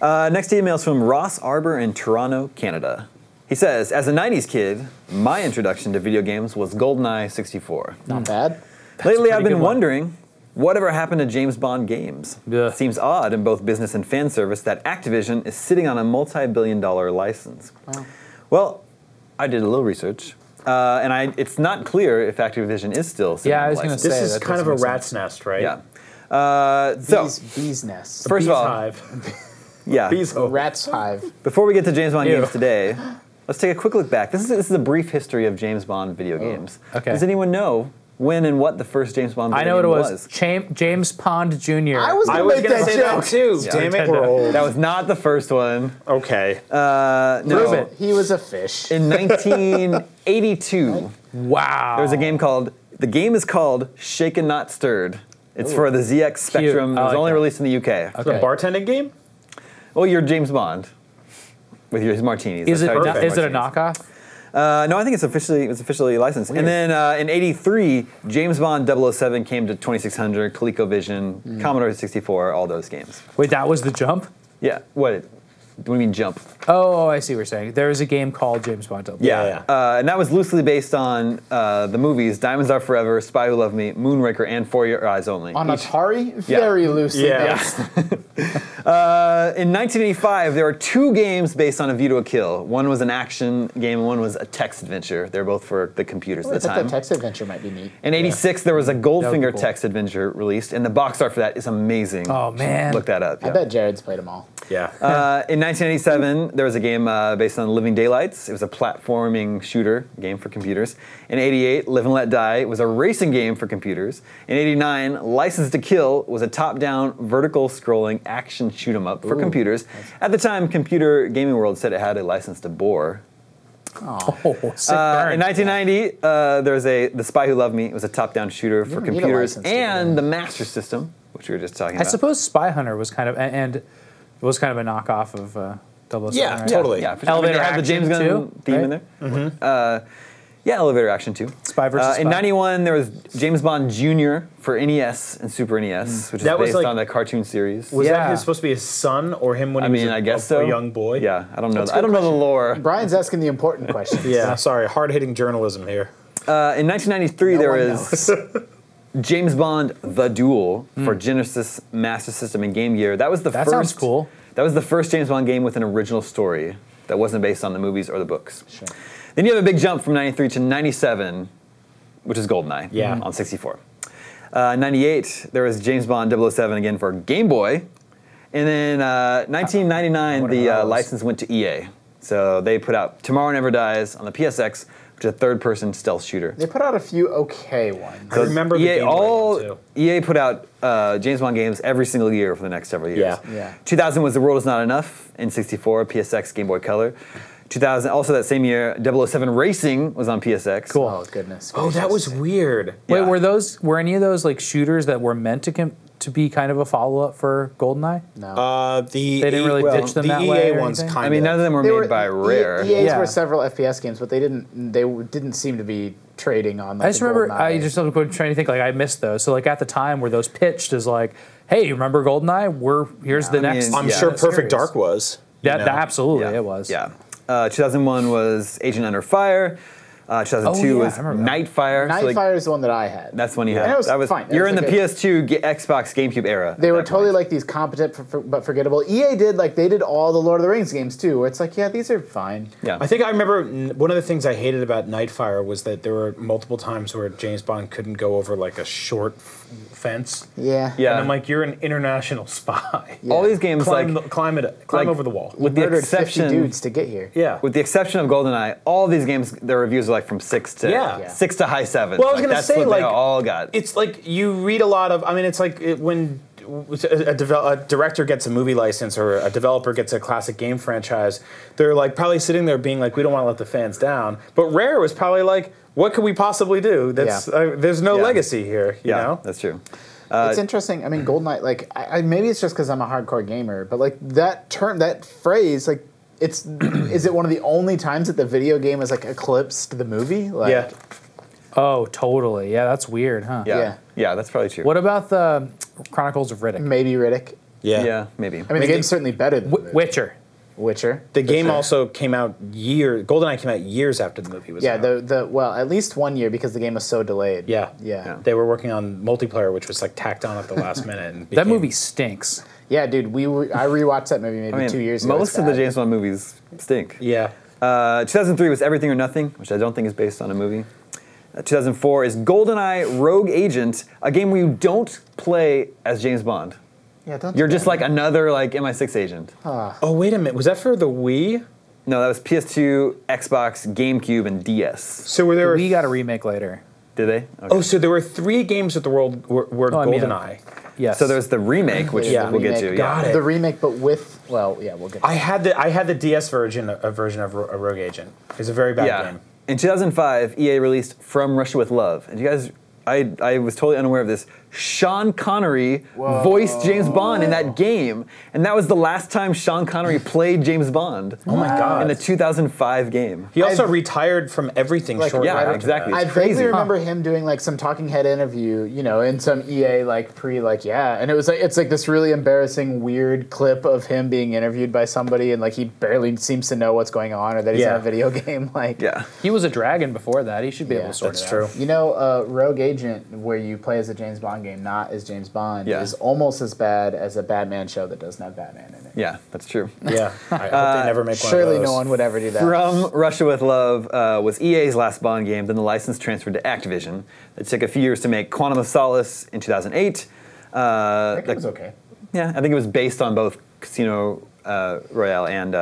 Next email is from Ross Arbor in Toronto, Canada. He says, as a 90s kid, my introduction to video games was GoldenEye 64. Not bad. Lately, I've been wondering, whatever happened to James Bond games? Yeah. It seems odd in both business and fan service that Activision is sitting on a multi-billion-dollar license. Wow. Well, I did a little research, and it's not clear if Activision is still sitting on I the was going to license. say This is that kind of doesn't a make rat's nest, right? Yeah. Bees nest. First of all, hive. yeah. Bees hole. Rat's hive. Before we get to James Bond Ew. games today, let's take a quick look back. This is a brief history of James Bond video games. Okay. Does anyone know when and what the first James Bond I video know what it game was. James Pond Jr. I was I going was to make going to that say joke. that too. Yeah. Damn it, Nintendo. we're old. That was not the first one. Okay. No. Prove it. He was a fish. In 1982, Wow. there was a game the game is called Shaken Not Stirred. It's for the ZX Spectrum. I It was like only that. released in the UK. Okay. The bartending game? Well, you're James Bond with his martinis. Is it, That's how you is drink it a martinis. knockoff? No, I think it's officially licensed. And then in '83, James Bond 007 came to 2600, ColecoVision, Commodore 64, all those games. Wait, that was the jump? Yeah. What do you mean jump? Oh, I see what you're saying. There is a game called James Bond. Yeah. And that was loosely based on the movies Diamonds Are Forever, Spy Who Loved Me, Moonraker, and For Your Eyes Only. On Atari? Very loosely Yeah. based. In 1985, there were two games based on A View to a Kill. One was an action game, and one was a text adventure. They were both for the computers I at the thought time. that text adventure might be neat. In '86, there was a Goldfinger cool. text adventure released, and the box art for that is amazing. Oh, man. Look that up. I yeah. bet Jared's played them all. Yeah. In 1987, there was a game based on Living Daylights. It was a platforming shooter game for computers. In '88, Live and Let Die was a racing game for computers. In '89, License to Kill was a top-down, vertical-scrolling action shoot-'em-up for computers. At the time, Computer Gaming World said it had a license to bore. Oh, sick burn. In 1990, there was The Spy Who Loved Me. It was a top-down shooter for don't need a computers license to and the Master System, which we were just talking I about. suppose Spy Hunter was kind of, and it was kind of a knockoff of 007, Yeah, right? totally. Yeah, for Elevator they had the Action James Gunn too, theme right? in there. Yeah, Elevator Action too. Spy versus In Spy. '91, there was James Bond Jr. for NES and Super NES, which is That was based like- on a cartoon series. Was Yeah. that his supposed to be his son or him when I he mean, was I guess so. a young boy? Yeah, I don't know. That's a I don't good know the lore. Brian's asking the important questions. Yeah, sorry, hard-hitting journalism here. In 1993, there one was James Bond: The Duel for Genesis, Master System, and Game Gear. That was the That first. sounds cool. That was the first James Bond game with an original story that wasn't based on the movies or the books. Sure. Then you have a big jump from '93 to '97, which is GoldenEye. Yeah. On 64. '98, there was James Bond 007 again for Game Boy, and then 1999, the license went to EA. So they put out Tomorrow Never Dies on the PSX, which is a third-person stealth shooter. They put out a few okay ones. I remember the EA, Game Boy one, too. EA put out James Bond games every single year for the next several years. Yeah. 2000 was The World Is Not Enough, N64, PSX, Game Boy Color. 2000, also that same year, 007 Racing was on PSX. Cool. Oh, goodness. Oh, that was gracious. weird. Wait, Yeah. were any of those like shooters that were meant to be kind of a follow-up for GoldenEye? No. They didn't really ditch them the that EA way or ones anything? kind I mean, none of them were They made by Rare. EA's Yeah. were several FPS games, but they didn't seem to be trading on. Like, I just the remember, GoldenEye. I just was trying to think, like, I missed those. So, like, at the time, were those pitched as, like, hey, remember GoldenEye? Here's the I next. mean, I'm Yeah. sure series. Perfect Dark was. you That know. absolutely, Yeah. it was. Yeah. 2001 was Agent Under Fire. 2002 Oh, yeah, was I remember that. Nightfire. So, like, Nightfire is the one that I had. that's when you And had. it was that was fine. It You're was in the like a- PS2, Xbox, GameCube era. They at were that totally point. like these competent but forgettable. EA did all the Lord of the Rings games too, where it's like, yeah, these are fine. Yeah. I think I remember one of the things I hated about Nightfire was that there were multiple times where James Bond couldn't go over like a short fence. Yeah. Yeah. And I'm like, you're an international spy. Yeah. All these games, Climb, like, climb like- over the wall. with the Murdered 50 exception, dudes to get here. Yeah. with the exception of GoldenEye, all these games, their reviews are like from 6 to Yeah. 6 to high 7. Well, I was Like, gonna that's say, what like, they all got. It's like you read a lot of. I mean, it's like when a director gets a movie license or a developer gets a classic game franchise. They're like probably sitting there being like, we don't want to let the fans down. But Rare was probably like, what could we possibly do? That's there's no Yeah. legacy here. You know. That's true. It's interesting. I mean, GoldenEye, like, maybe it's just because I'm a hardcore gamer, but like that term, that phrase, like, it's is it one of the only times that the video game has like eclipsed the movie? Like, Yeah. Oh, totally. Yeah, that's weird, huh? Yeah. Yeah. Yeah, that's probably true. What about the Chronicles of Riddick? Maybe Riddick. Yeah, maybe. I mean, the game's certainly better than the movie. Witcher. Witcher. The game also came out GoldenEye came out years after the movie was Yeah, out. well, at least 1 year because the game was so delayed. Yeah. Yeah. They were working on multiplayer, which was like tacked on at the last minute. And That movie stinks. Yeah, dude, I rewatched that movie maybe 2 years ago. Most It's of the bad. James Bond movies stink. Yeah. 2003 was Everything or Nothing, which I don't think is based on a movie. 2004 is GoldenEye Rogue Agent, a game where you don't play as James Bond. Yeah, don't. You're just like another like MI6 agent. Oh, wait a minute. Was that for the Wii? No, that was PS2, Xbox, GameCube, and DS. So were there? We got a remake later. Did they? Okay. Oh, so there were 3 games with the word I mean, GoldenEye. Yes. So there's the remake, which Yeah. we'll get to. Got Yeah. it. The remake, but with we'll get. I had the DS version of Rogue Agent. It's a very bad Yeah. game. In 2005, EA released From Russia with Love. And you guys, I was totally unaware of this. Sean Connery voiced James Bond in that game. And that was the last time Sean Connery played James Bond. Oh my God. In the 2005 game. He also retired from everything shortly yeah, after exactly. that. I It's vaguely crazy. remember him doing like some talking head interview, in some EA and it was like it's like this really embarrassing weird clip of him being interviewed by somebody and like he barely seems to know what's going on or that he's in Yeah. a video game Yeah. he was a dragon before that. He should be able to sort That's it out. true. Rogue Agent, where you play as a James Bond game, not as James Bond, Yeah. is almost as bad as a Batman show that doesn't have Batman in it. Yeah, that's true. Yeah. I hope they never make one Surely of those. no one would ever do that. From Russia with Love was EA's last Bond game, then the license transferred to Activision. It took a few years to make Quantum of Solace in 2008. I think it was okay. Yeah, I think it was based on both Casino Royale and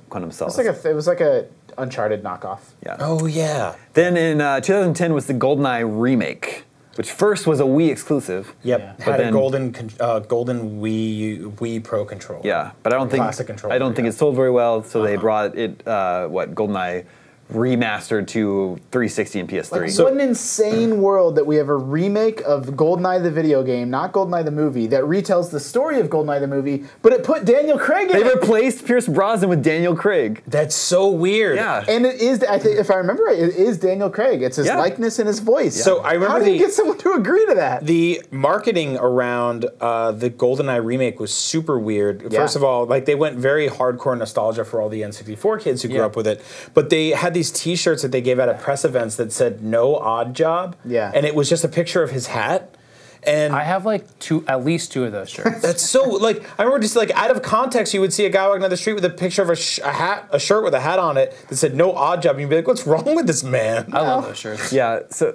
Quantum of Solace. It was like a Uncharted knockoff. yeah. Oh, yeah. Then in 2010 was the GoldenEye remake, which first was a Wii exclusive. Yep. Yeah. Had then- a golden Wii Pro controller. Yeah, but I don't Classic think controller, I don't think yeah. it sold very well, so they brought it GoldenEye remastered to 360 and PS3. What an insane world that we have a remake of GoldenEye the video game, not GoldenEye the movie, that retells the story of GoldenEye the movie, but it put Daniel Craig in They it. replaced Pierce Brosnan with Daniel Craig. That's so weird. Yeah. And it is, I think, if I remember right, it is Daniel Craig. It's his Yeah. likeness and his voice. So I remember How do you get someone to agree to that? The marketing around the GoldenEye remake was super weird. Yeah. First of all, like they went very hardcore nostalgia for all the N64 kids who grew Yeah. up with it. But they had these T-shirts that they gave out at press events that said "No Odd Job." Yeah. and it was just a picture of his hat. And I have like at least 2 of those shirts. that's so like I remember just like out of context, you would see a guy walking down the street with a picture of a shirt with a hat on it that said "No Odd Job," and you'd be like, "What's wrong with this man?" I love those shirts. Yeah, so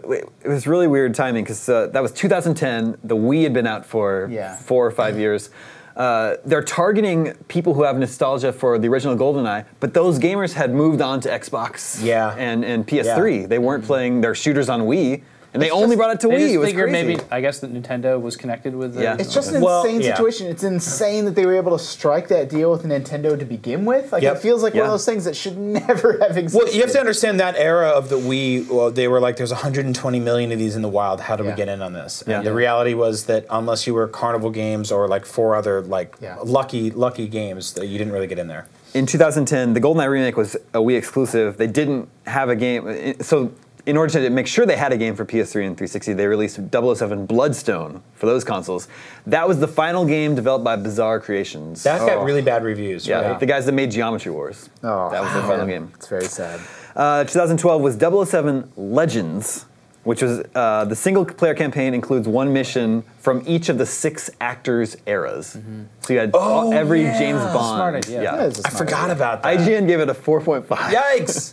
it was really weird timing because that was 2010. The Wii had been out for 4 or 5 years. They're targeting people who have nostalgia for the original GoldenEye, but those gamers had moved on to Xbox and PS3. Yeah. They weren't playing their shooters on Wii, and they only brought it to They Wii. just It was figured crazy. maybe, I guess that Nintendo was connected with the... Yeah. It's just an Well, insane yeah. situation. It's insane that they were able to strike that deal with Nintendo to begin with. Like Yep. it feels like one Yeah. of those things that should never have existed. Well, you have to understand that era of the Wii. Well, they were like, "There's 120 million of these in the wild. How do we Yeah. get in on this?" And Yeah. the reality was that unless you were Carnival Games or like 4 other like Yeah. lucky games, that you didn't really get in there. In 2010, the GoldenEye remake was a Wii exclusive. They didn't have a game, so in order to make sure they had a game for PS3 and 360, they released 007 Bloodstone for those consoles. That was the final game developed by Bizarre Creations. That got really bad reviews. yeah, right? the guys that made Geometry Wars. Oh, that was their final game. It's very sad. 2012 was 007 Legends, which was the single-player campaign includes one mission from each of the 6 actors' eras. So you had every James Bond. Smart idea. Yeah. That is a I smart forgot idea. about that. IGN gave it a 4.5. Yikes!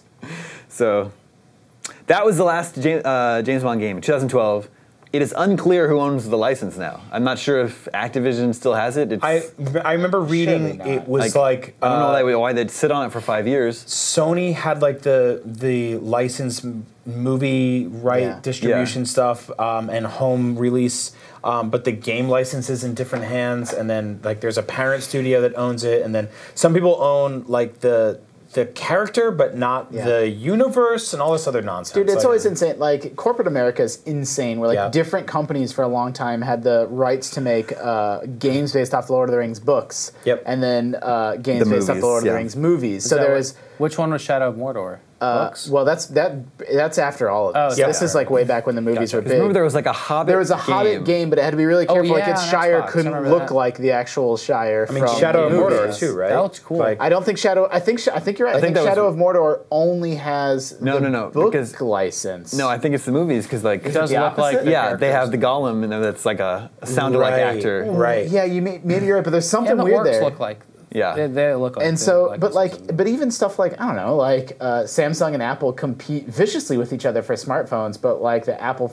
So that was the last James Bond game, 2012. It is unclear who owns the license now. I'm not sure if Activision still has it. It's, I remember reading not. it was like I don't know why they'd sit on it for 5 years. Sony had like the licensed movie distribution stuff and home release, but the game license is in different hands. And then like there's a parent studio that owns it, and then some people own like the character, but not the universe and all this other nonsense. Dude, it's Like, always insane. Like corporate America is insane. Where like Yeah. different companies for a long time had the rights to make games based off the Lord of the Rings books, Yep. and then games The based off the movies, Lord of the yeah. Rings movies. So That there was- was Which one was Shadow of Mordor? books? Well, that's after all of this. yeah. This is like way back when the movies were big. Remember there was like a Hobbit. There was a Hobbit game, but it had to be really careful. yeah, like its on Shire Xbox. I couldn't remember look that. like the actual Shire. I mean, from Shadow of the Mordor movies. too, right? That looks cool. I don't think Shadow. I think you're right. I think that was- Shadow of Mordor only has No, the no, book because- license. No, I think it's the movies because like It does the look like opposite? the yeah, they have the characters. Gollum and that's like a sound-alike Right. actor. Right. Yeah, maybe you're right, but there's something And the weird orcs there. look like. Yeah. They look like. And the so, likenesses. but even stuff like I don't know, like Samsung and Apple compete viciously with each other for smartphones, but like the Apple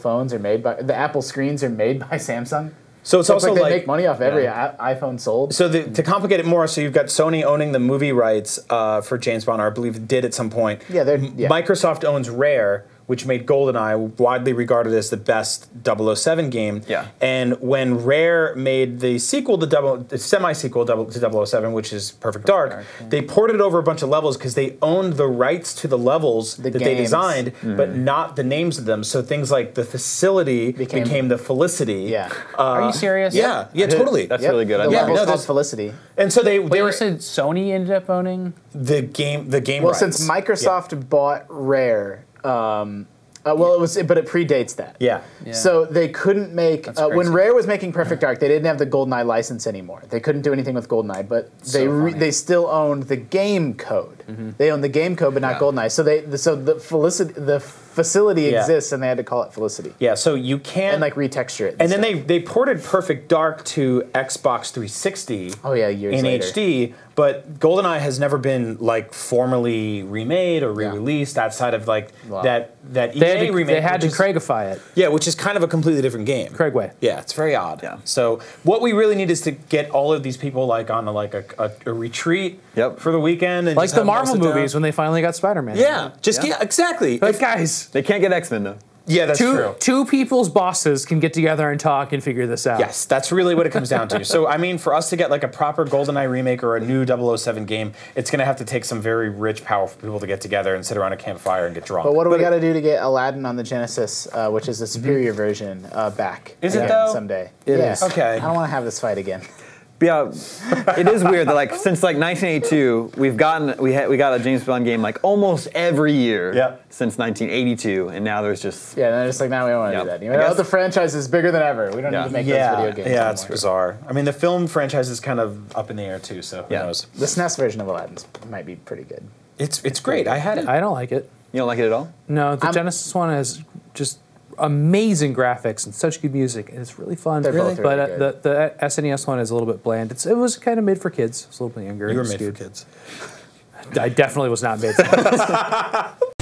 screens are made by Samsung. So it's also they like make money off every iPhone sold. So to complicate it more, so you've got Sony owning the movie rights for James Bond, or I believe did at some point. Yeah, Microsoft owns Rare, which made GoldenEye widely regarded as the best 007 game. Yeah. And when Rare made the sequel to the semi-sequel to 007, which is Perfect Dark, they ported over a bunch of levels because they owned the rights to the levels that they games. designed, but not the names of them. So things like the facility became the Felicity. Yeah. Are you serious? Yeah, totally. That's really good. The I level's like called that's- Felicity. And so they Wait, were you said Sony ended up owning? the game Well, rights. since Microsoft bought Rare, but it predates that. Yeah. So they couldn't make when crazy. Rare was making Perfect Dark, they didn't have the GoldenEye license anymore. They couldn't do anything with GoldenEye, but funny. they still owned the game code. They owned the game code, but not GoldenEye. So the facility Yeah. exists, and they had to call it Felicity Yeah, so you can't and like retexture it. and then stuff. they ported Perfect Dark to Xbox 360 Oh, yeah, years in later. HD, but GoldenEye has never been like formally remade or re-released outside of like Wow. that EA They had to, remake. they had to which is- Craigify it. Yeah, which is kind of a completely different game. Craig Way. Yeah, it's very odd. Yeah. So what we really need is to get all of these people like on a retreat Yep. for the weekend, and Like just the have them all Marvel sit down. movies when they finally got Spider-Man. Yeah, exactly. Like, guys, They can't get X-Men though. Yeah, that's true. two people's bosses can get together and talk and figure this out. Yes, that's really what it comes down to. So, I mean, for us to get like a proper GoldenEye remake or a new 007 game, it's going to have to take some very rich, powerful people to get together and sit around a campfire and get drunk. But what do we got to do to get Aladdin on the Genesis, which is a superior version, back? Is it again though? Someday. It yeah. is. Okay. I don't want to have this fight again. But yeah, it is weird that like since like 1982, we got a James Bond game like almost every year Yeah. since 1982, and now there's just Yeah, and they're just like, now we don't want to Yep. do that. I You know, guess- the franchise is bigger than ever. We don't Yeah. need to make yeah, those video games yeah, it's anymore. bizarre. I mean, the film franchise is kind of up in the air too, so who Yeah. knows? The SNES version of Aladdin might be pretty good. It's great. I had it. I don't like it. you don't like it at all. No, the Genesis one has just amazing graphics and such good music, and it's really fun. They're both really but good. the SNES one is a little bit bland. It was kind of made for kids. It's a little bit younger. You were It's made for good. kids. I definitely was not made for kids.